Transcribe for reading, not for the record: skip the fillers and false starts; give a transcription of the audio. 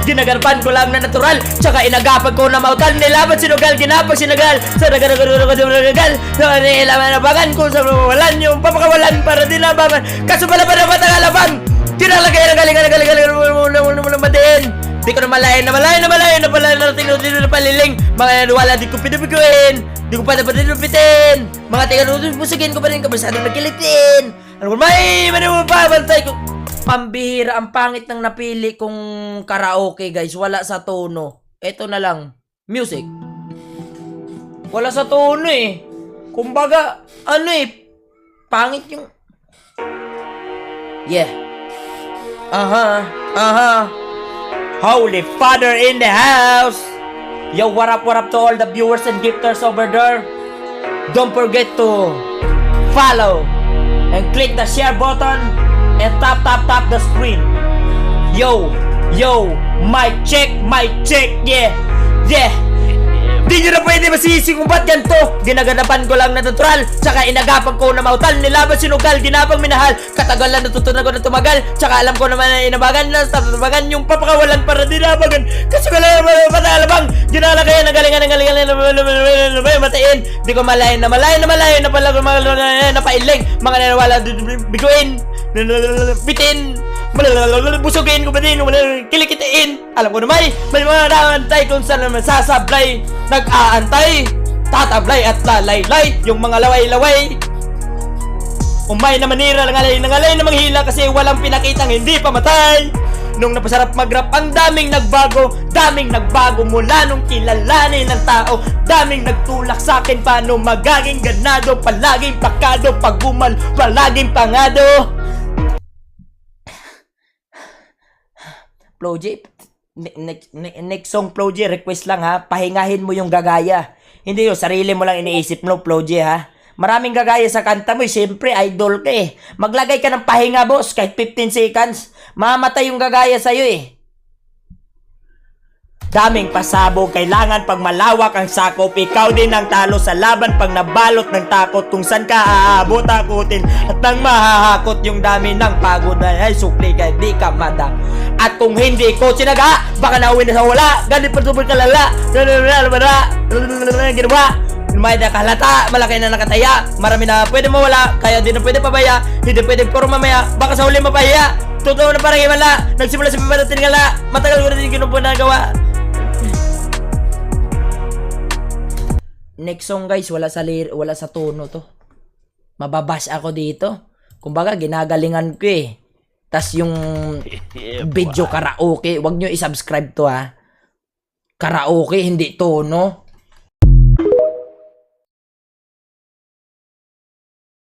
Ginagarapan ko lang na natural, tsaka inagapag ko na mautal. Nilaban sinugal, ginapag sinagal. Sa nagaragal, sa nilaban ko sa walan yung papakawalan para di labangan. Kaso pala pa na matangalaban. Tinalagay na galing matiin. Di ko na malayan na pala narating na paliling. Mga wala di ko pinupiguin. Di ko pa dapat pinupitin. Mga tiga-pusugin ko pa rin kabasadong nagkilitin. Ano ko may manipapabantay ko. Pambihira, ang pangit ng napili kong karaoke guys. Wala sa tono. Ito na lang. Music. Wala sa tono eh. Kumbaga, ano eh. Pangit yung... Yeah. Holy Father in the house. Yo, what up to all the viewers and gifters over there. Don't forget to follow and click the share button and tap the screen. Yo, mic check, yeah. Di nyo na pwede masisi kung ba't ganito. Ginaganapan ko lang natural, tsaka inagapag ko na mautal. Nilaban sinugal, ginapang minahal. Katagalan natutunan ko na tumagal, tsaka alam ko naman na inabagan na tatabagan yung papakawalan para dinabagan. Kasi wala naman patalabang. Ginalagay na galingan matain. Di ko malayan na pala napailing. Mga nanawala biguin, bitin, busugin ko ba din, kilikitiin. Alam ko naman, may mga naantay kung saan naman sasablay. Nag-aantay, tatablay at lalaylay. Yung mga laway-laway umay na manira, nangalay na manghila. Kasi walang pinakitang hindi pamatay. Nung napasarap mag-rap, ang daming nagbago mula nung kilalanin ng tao. Daming nagtulak sa akin paano magaging ganado. Palaging pakado, pag bumal, palaging pangado. Flo J, next song Flo J, request lang ha, pahingahin mo yung gagaya. Hindi yung sarili mo lang iniisip mo, Flo J ha. Maraming gagaya sa kanta mo, siyempre idol ka eh. Maglagay ka ng pahinga boss, kahit 15 seconds, mamatay yung gagaya sa'yo eh. Daming pasabog, kailangan pag malawak ang sakop. Ikaw din ang talo sa laban pag nabalot ng takot. Kung saan ka aabot akutin at nang mahahakot yung dami ng pagod ay sukli ka, di ka mada. At kung hindi ko sinaga, baka nauwi na sa wala. Ganit pa tubol ka lala. Ginawa may nakahalata, malaki na nakataya. Marami na pwede mawala, kaya di na pwede pabaya. Hindi pwede puro mamaya, baka sa huli mapahiya. Totoo na parang imala, nagsimula sa pipadating ngala. Matagal ko na din kinupo na gawa. Next song guys, wala sa tono to. Mababash ako dito. Kumbaga ginagalingan ko eh. Tas yung video karaoke, wag nyo i-subscribe to ha. Karaoke, hindi tono.